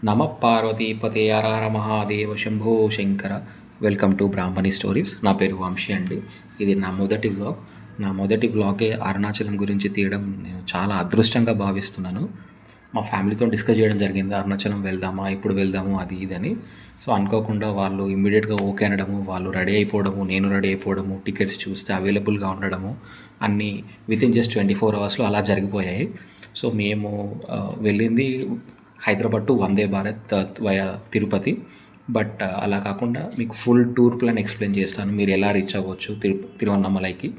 నమ పార్వతీపతే Hara Mahadeva Shambho Shankara. Welcome to Brahmani stories. నా పేరు వంశీ అండి. ఇది నా మొదటి వ్లాగ్. నా మొదటి వ్లాగే అరుణాచలం గురించి తీయడం నేను చాలా అదృష్టంగా భావిస్తున్నాను. మా ఫ్యామిలీతో డిస్కస్ చేయడం జరిగింది, అరుణాచలం వెళ్దామా, ఇప్పుడు వెళ్దాము, అది ఇదని. సో అనుకోకుండా వాళ్ళు ఇమ్మీడియట్గా ఓకే అనడము, వాళ్ళు రెడీ అయిపోవడము, నేను రెడీ అయిపోవడము, టికెట్స్ చూస్తే అవైలబుల్గా ఉండడము, అన్నీ వితిన్ జస్ట్ 24 అవర్స్లో అలా జరిగిపోయాయి. సో మేము వెళ్ళింది Hyderabad to Vande Bharat via Tirupati. But అలా కాకుండా మీకు ఫుల్ టూర్ ప్లాన్ ఎక్స్ప్లెయిన్ చేస్తాను, మీరు ఎలా రీచ్ అవ్వచ్చు తిరువన్నమలైకి.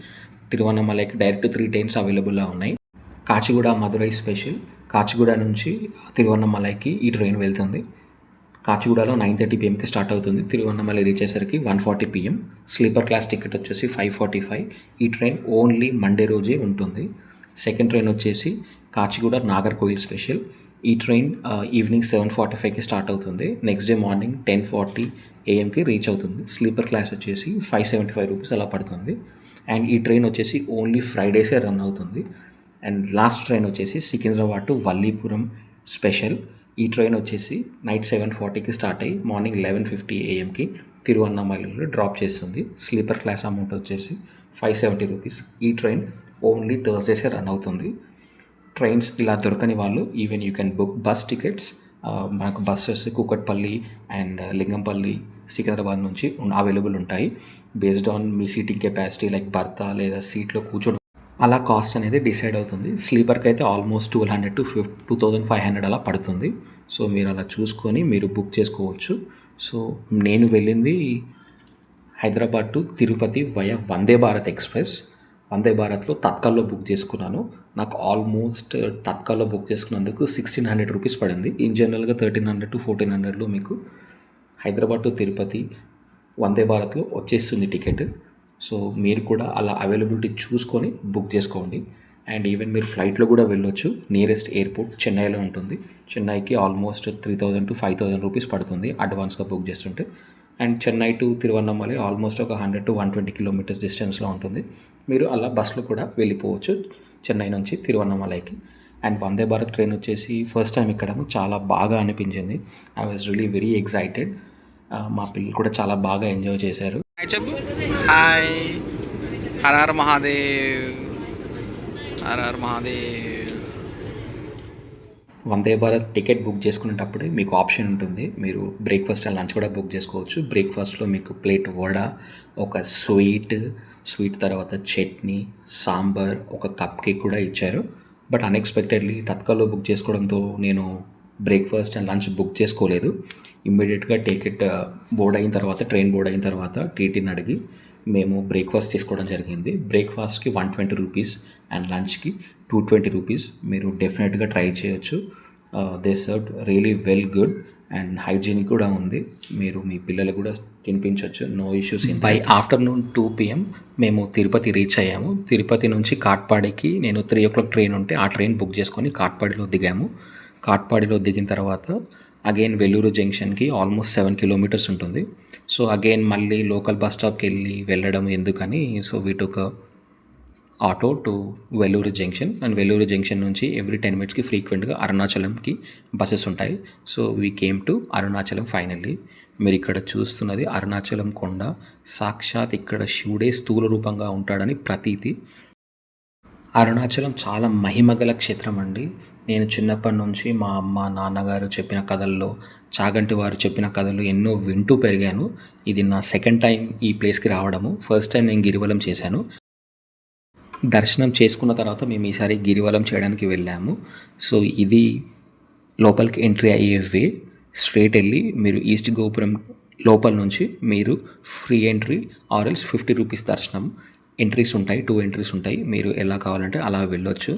తిరువన్నమలైకి డైరెక్ట్ 3 ట్రైన్స్ అవైలబుల్గా ఉన్నాయి. కాచిగూడ మదురై స్పెషల్. కాచిగూడ నుంచి తిరువన్నమలైకి ఈ ట్రైన్ వెళ్తుంది. కాచిగూడలో 9:30 PM స్టార్ట్ అవుతుంది. తిరువన్నమలై రీచ్ అయ్యేసరికి 1:40 PM. స్లీపర్ క్లాస్ టికెట్ వచ్చేసి 545. ఈ ట్రైన్ ఓన్లీ మండే రోజే ఉంటుంది. సెకండ్ ట్రైన్ వచ్చేసి కాచిగూడ నాగర్కోయిల్ స్పెషల్. ఈ ట్రైన్ ఈవినింగ్ 7:45కి స్టార్ట్ అవుతుంది. Next day morning 10:40 AM reach అవుతుంది. స్లీపర్ క్లాస్ వచ్చేసి 575 రూపీస్ అలా పడుతుంది. అండ్ ఈ ట్రైన్ వచ్చేసి ఓన్లీ ఫ్రైడేసే రన్ అవుతుంది. అండ్ లాస్ట్ ట్రైన్ వచ్చేసి సికింద్రాబాద్ టు వల్లీపురం స్పెషల్. ఈ ట్రైన్ వచ్చేసి నైట్ 7:40కి స్టార్ట్ అయ్యి మార్నింగ్ 11:50 AM తిరువన్నమలలో డ్రాప్ చేస్తుంది. స్లీపర్ క్లాస్ అమౌంట్ వచ్చేసి 570 రూపీస్. ఈ ట్రైన్ ఓన్లీ థర్స్డేసే రన్ అవుతుంది. ట్రైన్స్ ఇలా దొరకని వాళ్ళు even you can book bus tickets. మనకు బస్సెస్ కూకట్పల్లి అండ్ లింగంపల్లి, సికింద్రాబాద్ నుంచి అవైలబుల్ ఉంటాయి. బేస్డ్ ఆన్ మీ సీటింగ్ కెపాసిటీ, లైక్ బర్తా లేదా సీట్లో కూర్చోడం, అలా కాస్ట్ అనేది డిసైడ్ అవుతుంది. స్లీపర్కి అయితే ఆల్మోస్ట్ 1200 to 2500 అలా పడుతుంది. సో మీరు అలా చూసుకొని మీరు బుక్ చేసుకోవచ్చు. సో నేను వెళ్ళింది Hyderabad to Tirupati via Vande Bharat express. వందే భారత్లో తత్కాల్లో బుక్ చేసుకున్నాను. నాకు ఆల్మోస్ట్ తత్కాల్లో బుక్ చేసుకున్నందుకు 1600 రూపీస్ పడింది. ఇన్ జనరల్గా 1300 to 1400లో మీకు హైదరాబాద్ టు తిరుపతి వందే భారత్లో వచ్చేస్తుంది టికెట్. సో మీరు కూడా అలా అవైలబిలిటీ చూసుకొని బుక్ చేసుకోండి. అండ్ ఈవెన్ మీరు ఫ్లైట్లో కూడా వెళ్ళొచ్చు. నియరెస్ట్ ఎయిర్పోర్ట్ చెన్నైలో ఉంటుంది. చెన్నైకి ఆల్మోస్ట్ 3000 to 5000 రూపీస్ పడుతుంది అడ్వాన్స్గా బుక్ చేస్తుంటే. And Chennai to Tiruvannamalai almost ఒక 100 to 120 కిలోమీటర్స్ డిస్టెన్స్లో ఉంటుంది. మీరు అలా బస్సులో కూడా వెళ్ళిపోవచ్చు చెన్నై నుంచి తిరువన్నమలైకి. అండ్ వందే భారత్ ట్రైన్ వచ్చేసి ఫస్ట్ టైం ఎక్కడము చాలా బాగా అనిపించింది. I was really very excited. మా పిల్లలు కూడా చాలా బాగా ఎంజాయ్ చేశారు. చెప్పు హాయ్. హర హర మహాదేవ్, హర హర మహాదేవ్. వందే భారత్ టికెట్ బుక్ చేసుకునేటప్పుడే మీకు ఆప్షన్ ఉంటుంది, మీరు బ్రేక్ఫాస్ట్ అండ్ లంచ్ కూడా బుక్ చేసుకోవచ్చు. బ్రేక్ఫాస్ట్లో మీకు ప్లేట్ వడ, ఒక స్వీట్ తర్వాత చట్నీ, సాంబార్, ఒక కప్ కేక్ కూడా ఇచ్చారు. బట్ అన్ఎక్స్పెక్టెడ్లీ తత్కాల్లో బుక్ చేసుకోవడంతో నేను బ్రేక్ఫాస్ట్ అండ్ లంచ్ బుక్ చేసుకోలేదు. ఇమ్మీడియట్గా టికెట్ బోర్డ్ అయిన తర్వాత, ట్రైన్ బోర్డ్ అయిన తర్వాత టీటీని అడిగి మేము బ్రేక్ఫాస్ట్ తీసుకోవడం జరిగింది. బ్రేక్ఫాస్ట్కి 120 రూపీస్ అండ్ లంచ్కి 220 రూపీస్. మీరు డెఫినెట్గా ట్రై చేయొచ్చు. They serve really well good and hygienic కూడా ఉంది. మీరు మీ పిల్లలు కూడా తినిపించవచ్చు, no issues. By afternoon 2 PM మేము తిరుపతి రీచ్ అయ్యాము. తిరుపతి నుంచి కాట్పాడికి నేను 3 o'clock ట్రైన్ ఉంటే ఆ ట్రైన్ బుక్ చేసుకొని కాట్పాడిలో దిగాము. కాట్పాడిలో దిగిన తర్వాత అగైన్ వెల్లూరు జంక్షన్కి ఆల్మోస్ట్ 7 kilometers ఉంటుంది. సో అగైన్ మళ్ళీ లోకల్ బస్ స్టాప్కి వెళ్ళడం ఎందుకని, so we took auto to Vellore junction. And Vellore junction నుంచి ఎవ్రీ 10 minutesకి ఫ్రీక్వెంట్గా అరుణాచలంకి బస్సెస్ ఉంటాయి. So we came to Arunachalam finally. మీరు ఇక్కడ చూస్తున్నది అరుణాచలం కొండ. సాక్షాత్ ఇక్కడ శివుడే స్థూల రూపంగా ఉంటాడని ప్రతీతి. అరుణాచలం చాలా మహిమగల క్షేత్రం అండి. నేను చిన్నప్పటి నుంచి మా అమ్మ నాన్నగారు చెప్పిన కథల్లో, చాగంటి వారు చెప్పిన కథలు ఎన్నో వింటూ పెరిగాను. ఇది నా సెకండ్ టైం ఈ ప్లేస్కి రావడము. ఫస్ట్ టైం నేను గిరివలం చేశాను. దర్శనం చేసుకున్న తర్వాత మేము ఈసారి గిరివలం చేయడానికి వెళ్ళాము. సో ఇది లోపలికి ఎంట్రీ అయ్యే వే. స్ట్రైట్ వెళ్ళి మీరు ఈస్ట్ గోపురం లోపల నుంచి మీరు ఫ్రీ ఎంట్రీ ఆర్ఎల్స్ 50 రూపీస్ దర్శనం. ఎంట్రీస్ ఉంటాయి, 2 ఎంట్రీస్ ఉంటాయి. మీరు ఎలా కావాలంటే అలా వెళ్ళొచ్చు.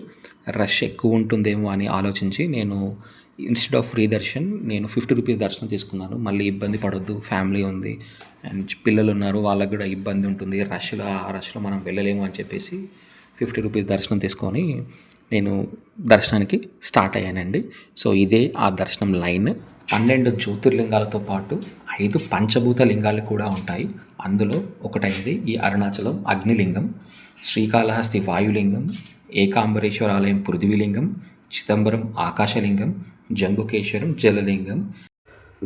రష్ ఎక్కువ ఉంటుందేమో అని ఆలోచించి నేను ఇన్స్టెడ్ ఆఫ్ ఫ్రీ దర్శన్ నేను 50 రూపీస్ దర్శనం తీసుకున్నాను. మళ్ళీ ఇబ్బంది పడొద్దు, ఫ్యామిలీ ఉంది అండ్ పిల్లలు ఉన్నారు, వాళ్ళకు కూడా ఇబ్బంది ఉంటుంది, ఆ రష్లో మనం వెళ్ళలేము అని చెప్పేసి 50 రూపీస్ దర్శనం తీసుకొని నేను దర్శనానికి స్టార్ట్ అయ్యానండి. సో ఇదే ఆ దర్శనం లైన్. 12 జ్యోతిర్లింగాలతో పాటు 5 పంచభూత లింగాలు కూడా ఉంటాయి. అందులో ఒకటైనది ఈ అరుణాచలం అగ్నిలింగం, శ్రీకాళహస్తి వాయులింగం, ఏకాంబరేశ్వర ఆలయం పృథ్వీలింగం, చిదంబరం ఆకాశలింగం, జంబుకేశ్వరం జలలింగం.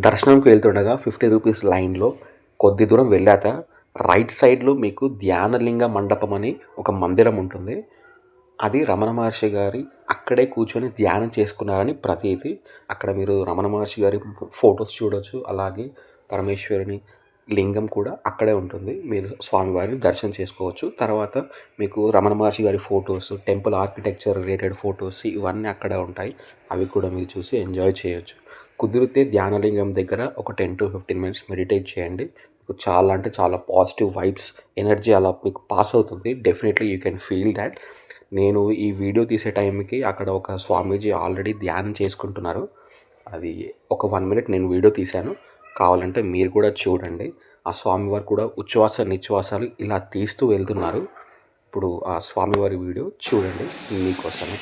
దర్శనంకి వెళ్తుండగా 50 రూపీస్ లైన్లో కొద్ది దూరం వెళ్ళాక రైట్ సైడ్లో మీకు ధ్యానలింగ మండపం అని ఒక మందిరం ఉంటుంది. అది రమణ మహర్షి గారి అక్కడే కూర్చొని ధ్యానం చేసుకున్నారని ప్రతీతి. అక్కడ మీరు రమణ మహర్షి గారి ఫొటోస్ చూడవచ్చు. అలాగే పరమేశ్వరుని లింగం కూడా అక్కడే ఉంటుంది. మీరు స్వామివారిని దర్శనం చేసుకోవచ్చు. తర్వాత మీకు రమణ మహర్షి గారి photos, temple architecture related photos ఇవన్నీ అక్కడే ఉంటాయి. అవి కూడా మీరు చూసి ఎంజాయ్ చేయొచ్చు. కుదిరితే ధ్యానలింగం దగ్గర ఒక 10 to 15 మినిట్స్ మెడిటేట్ చేయండి. మీకు చాలా అంటే చాలా పాజిటివ్ వైబ్స్, ఎనర్జీ అలా మీకు పాస్ అవుతుంది. Definitely you can feel that. నేను ఈ వీడియో తీసే టైంకి అక్కడ ఒక స్వామీజీ ఆల్రెడీ ధ్యానం చేసుకుంటున్నారు. అది ఒక 1 minute నేను వీడియో తీశాను. కావాలంటే మీరు కూడా చూడండి. ఆ స్వామివారు కూడా ఉచ్ఛ్వాస నిశ్వాసాలు ఇలా తీస్తూ వెళ్తున్నారు. ఇప్పుడు ఆ స్వామివారి వీడియో చూడండి మీకోసమే.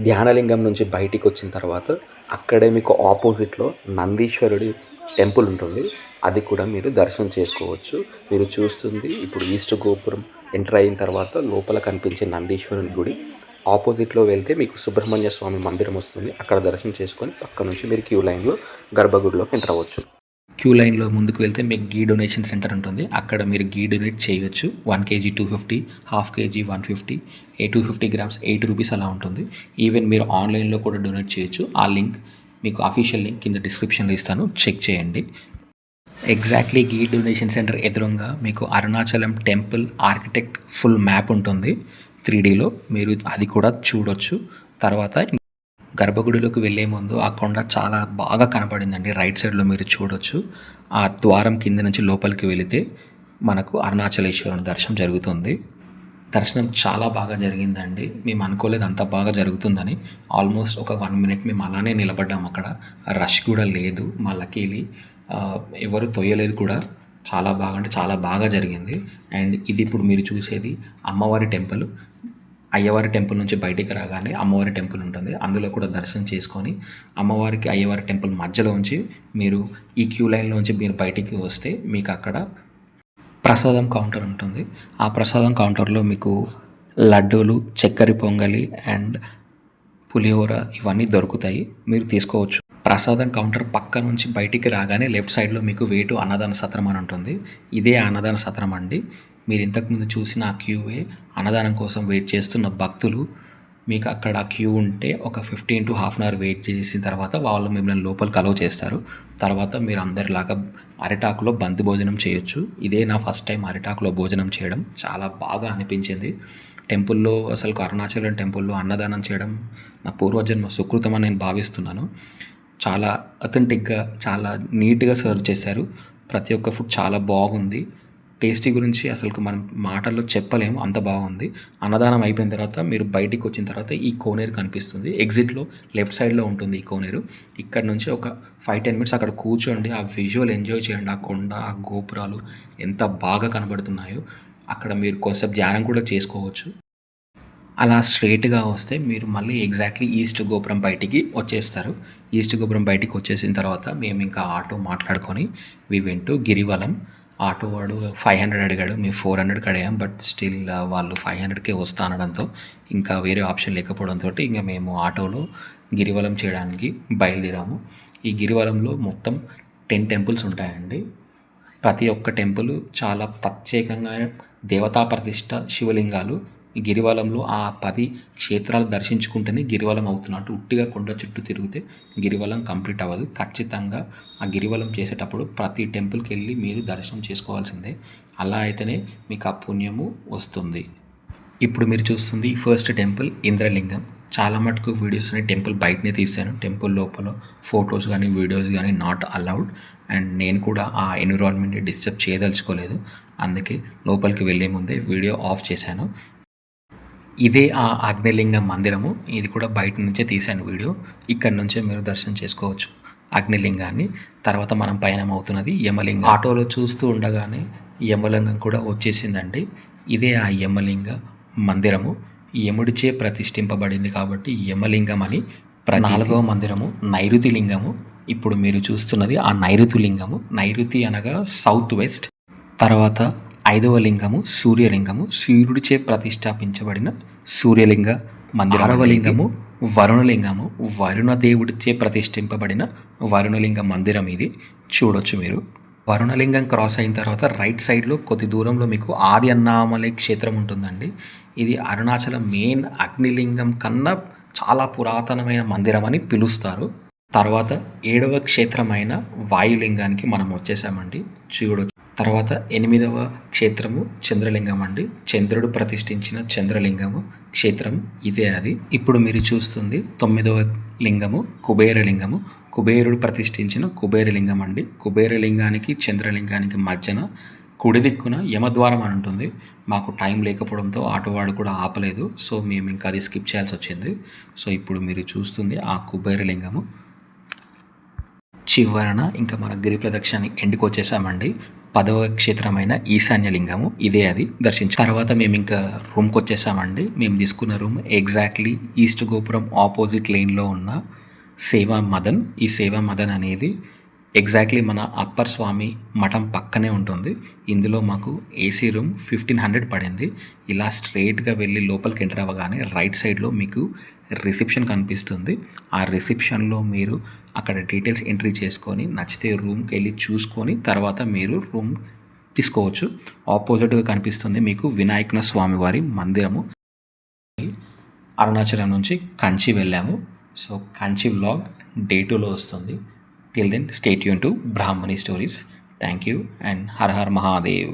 ధ్యానలింగం నుంచి బయటికి వచ్చిన తర్వాత అక్కడే మీకు ఆపోజిట్లో నందీశ్వరుడి టెంపుల్ ఉంటుంది. అది కూడా మీరు దర్శనం చేసుకోవచ్చు. మీరు చూస్తుంది ఇప్పుడు ఈస్ట్ గోపురం ఎంటర్ అయిన తర్వాత లోపల కనిపించే నందీశ్వరుని గుడి. ఆపోజిట్లో వెళ్తే మీకు సుబ్రహ్మణ్య స్వామి మందిరం వస్తుంది. అక్కడ దర్శనం చేసుకొని పక్క నుంచి మీరు క్యూ లైన్లో గర్భగుడిలోకి ఎంటర్ అవ్వచ్చు. క్యూ లైన్లో ముందుకు వెళ్తే మీకు గీ డొనేషన్ సెంటర్ ఉంటుంది. అక్కడ మీరు గీ డొనేట్ చేయవచ్చు. 1 kg 250, half KG 150, 250 grams 8 rupees అలా ఉంటుంది. ఈవెన్ మీరు ఆన్లైన్లో కూడా డొనేట్ చేయొచ్చు. ఆ లింక్ మీకు అఫీషియల్ లింక్ కింద డిస్క్రిప్షన్లో ఇస్తాను, చెక్ చేయండి. ఎగ్జాక్ట్లీ గీ డొనేషన్ సెంటర్ ఎదురుగా మీకు Arunachalam temple architect full map ఉంటుంది 3Dలో. మీరు అది కూడా చూడొచ్చు. తర్వాత గర్భగుడిలోకి వెళ్ళే ముందు ఆ కొండ చాలా బాగా కనపడిందండి. రైట్ సైడ్లో మీరు చూడొచ్చు. ఆ ద్వారం కింద నుంచి లోపలికి వెళితే మనకు అరుణాచలేశ్వరుని దర్శనం జరుగుతుంది. దర్శనం చాలా బాగా జరిగిందండి. మేము అనుకోలేదు అంత బాగా జరుగుతుందని. ఆల్మోస్ట్ ఒక 1 minute మేము అలానే నిలబడ్డాము. అక్కడ రష్ కూడా లేదు. మా లక్కీలీ ఎవరు తొయ్యలేదు కూడా. చాలా బాగా అంటే చాలా బాగా జరిగింది. అండ్ ఇది ఇప్పుడు మీరు చూసేది అమ్మవారి టెంపుల్. అయ్యవారి టెంపుల్ నుంచి బయటికి రాగానే అమ్మవారి టెంపుల్ ఉంటుంది. అందులో కూడా దర్శనం చేసుకొని అమ్మవారికి అయ్యవారి టెంపుల్ మధ్యలో ఉంచి మీరు ఈ క్యూ లైన్లోంచి మీరు బయటికి వస్తే మీకు అక్కడ ప్రసాదం కౌంటర్ ఉంటుంది. ఆ ప్రసాదం కౌంటర్లో మీకు లడ్డూలు, చక్కెర పొంగలి అండ్ పులిహోర ఇవన్నీ దొరుకుతాయి. మీరు తీసుకోవచ్చు. ప్రసాదం కౌంటర్ పక్క నుంచి బయటికి రాగానే లెఫ్ట్ సైడ్లో మీకు వేటు అన్నదాన సత్రం అని ఉంటుంది. ఇదే అన్నదాన సత్రం అండి. మీరు ఇంతకుముందు చూసిన ఆ క్యూవే అన్నదానం కోసం వెయిట్ చేస్తున్న భక్తులు. మీకు అక్కడ క్యూ ఉంటే ఒక 15 to half an hour wait చేసిన తర్వాత వాళ్ళు మిమ్మల్ని లోపలికి అలౌ చేస్తారు. తర్వాత మీరు అందరిలాగా అరిటాకులో బంతి భోజనం చేయొచ్చు. ఇదే నా ఫస్ట్ టైం అరిటాకులో భోజనం చేయడం. చాలా బాగా అనిపించింది. టెంపుల్లో అసలు అరుణాచలం టెంపుల్లో అన్నదానం చేయడం నా పూర్వజన్మ సుకృతం అని నేను భావిస్తున్నాను. చాలా అథెంటిక్గా, చాలా నీట్గా సర్వ్ చేశారు. ప్రతి ఒక్క ఫుడ్ చాలా బాగుంది. టేస్టీ గురించి అసలు మనం మాటల్లో చెప్పలేము, అంత బాగుంది. అన్నదానం అయిపోయిన తర్వాత మీరు బయటికి వచ్చిన తర్వాత ఈ కోనేరు కనిపిస్తుంది. ఎగ్జిట్లో లెఫ్ట్ సైడ్లో ఉంటుంది ఈ కోనేరు. ఇక్కడ నుంచి ఒక 5-10 minutes అక్కడ కూర్చోండి. ఆ విజువల్ ఎంజాయ్ చేయండి. ఆ కొండ, ఆ గోపురాలు ఎంత బాగా కనబడుతున్నాయో. అక్కడ మీరు కొంచెం ధ్యానం కూడా చేసుకోవచ్చు. అలా స్ట్రైట్గా వస్తే మీరు మళ్ళీ ఎగ్జాక్ట్లీ ఈస్ట్ గోపురం బయటికి వచ్చేస్తారు. ఈస్ట్ గోపురం బయటికి వచ్చేసిన తర్వాత మేము ఇంకా ఆటో మాట్లాడుకొని we went to Girivalam. Auto వాడు 500 అడిగాడు. మేము 400కి అడిగాం. బట్ స్టిల్ వాళ్ళు 500కే వస్తా అనడంతో ఇంకా వేరే ఆప్షన్ లేకపోవడంతో ఇంకా మేము ఆటోలో గిరివలం చేయడానికి బయలుదేరాము. ఈ గిరివలంలో మొత్తం 10 temples ఉంటాయండి. ప్రతి ఒక్క టెంపుల్ చాలా ప్రత్యేకంగా దేవతా ప్రతిష్ట శివలింగాలు. ఈ గిరివలంలో ఆ 10 క్షేత్రాలు దర్శించుకుంటేనే గిరివలం అవుతున్నట్టు. ఉట్టిగా కొండ చుట్టూ తిరిగితే గిరివలం కంప్లీట్ అవ్వదు. ఖచ్చితంగా ఆ గిరివలం చేసేటప్పుడు ప్రతి టెంపుల్కి వెళ్ళి మీరు దర్శనం చేసుకోవాల్సిందే. అలా అయితేనే మీకు ఆ పుణ్యము వస్తుంది. ఇప్పుడు మీరు చూస్తుంది ఫస్ట్ టెంపుల్ ఇంద్రలింగం. చాలా మటుకు వీడియోస్ని టెంపుల్ బయటనే తీశాను. టెంపుల్ లోపల ఫొటోస్ కానీ వీడియోస్ కానీ నాట్ అలౌడ్. అండ్ నేను కూడా ఆ ఎన్విరాన్మెంట్ని డిస్టర్బ్ చేయదలుచుకోలేదు. అందుకే లోపలికి వెళ్ళే ముందే వీడియో ఆఫ్ చేశాను. ఇదే ఆ అగ్నిలింగం మందిరము. ఇది కూడా బయట నుంచే తీశాను వీడియో. ఇక్కడ నుంచే మీరు దర్శనం చేసుకోవచ్చు అగ్నిలింగాన్ని. తర్వాత మనం పయనం అవుతున్నది యమలింగం. ఆటోలో చూస్తూ ఉండగానే యమలింగం కూడా వచ్చేసిందండి. ఇదే ఆ యమలింగ మందిరము. యముడిచే ప్రతిష్ఠింపబడింది కాబట్టి యమలింగం అని. 4వ మందిరము నైరుతి లింగము. ఇప్పుడు మీరు చూస్తున్నది ఆ నైరుతి లింగము. నైరుతి అనగా సౌత్ వెస్ట్. తర్వాత 5వ లింగము సూర్యలింగము. సూర్యుడిచే ప్రతిష్టాపించబడిన సూర్యలింగ మందిరం. 6వ లింగము వరుణలింగము. వరుణ దేవుడిచే ప్రతిష్ఠింపబడిన వరుణలింగ మందిరం ఇది. చూడొచ్చు మీరు. వరుణలింగం క్రాస్ అయిన తర్వాత రైట్ సైడ్లో కొద్ది దూరంలో మీకు ఆది అన్నామలై క్షేత్రం ఉంటుందండి. ఇది అరుణాచలం మెయిన్ అగ్నిలింగం కన్నా చాలా పురాతనమైన మందిరం అని పిలుస్తారు. తర్వాత 7వ క్షేత్రమైన వాయులింగానికి మనం వచ్చేసామండి. చూడొచ్చు. తర్వాత 8వ క్షేత్రము చంద్రలింగం అండి. చంద్రుడు ప్రతిష్ఠించిన చంద్రలింగము క్షేత్రం ఇదే అది. ఇప్పుడు మీరు చూస్తుంది 9వ లింగము కుబేరలింగము. కుబేరుడు ప్రతిష్ఠించిన కుబేరలింగం అండి. కుబేరలింగానికి చంద్రలింగానికి మధ్యన కుడి దిక్కున యమద్వారం అని ఉంటుంది. మాకు టైం లేకపోవడంతో ఆటోవాడు కూడా ఆపలేదు. సో మేము ఇంకా అది స్కిప్ చేయాల్సి వచ్చింది. సో ఇప్పుడు మీరు చూస్తుంది ఆ కుబేరలింగము. చివరన ఇంకా మన గిరి ప్రదక్షిణాన్ని ఎండుకు వచ్చేసామండి. 10వ క్షేత్రమైన ఈశాన్యలింగము ఇదే అది తర్వాత మేము ఇంకా రూమ్కి వచ్చేసామండి. మేము తీసుకున్న రూమ్ ఎగ్జాక్ట్లీ ఈస్ట్ గోపురం ఆపోజిట్ లేన్లో ఉన్న సేవా మదన్. ఈ సేవా మదన్ అనేది ఎగ్జాక్ట్లీ మన అప్పర్ స్వామి మఠం పక్కనే ఉంటుంది. ఇందులో మాకు ఏసీ రూమ్ 1500 పడింది. ఇలా స్ట్రైట్గా వెళ్ళి లోపలికి ఎంటర్ అవ్వగానే రైట్ సైడ్లో మీకు రిసెప్షన్ కనిపిస్తుంది. ఆ రిసెప్షన్లో మీరు అక్కడ డీటెయిల్స్ ఎంట్రీ చేసుకొని నచ్చితే రూమ్కి వెళ్ళి చూసుకొని తర్వాత మీరు రూమ్ తీసుకోవచ్చు. ఆపోజిట్గా కనిపిస్తుంది మీకు వినాయకుల స్వామివారి మందిరము. అరుణాచలం నుంచి కంచి వెళ్ళాము. సో కంచి వ్లాగ్ డే 2లో వస్తుంది. Till then stay tune to Brahmani stories. Thank you and Hara Har Mahadev.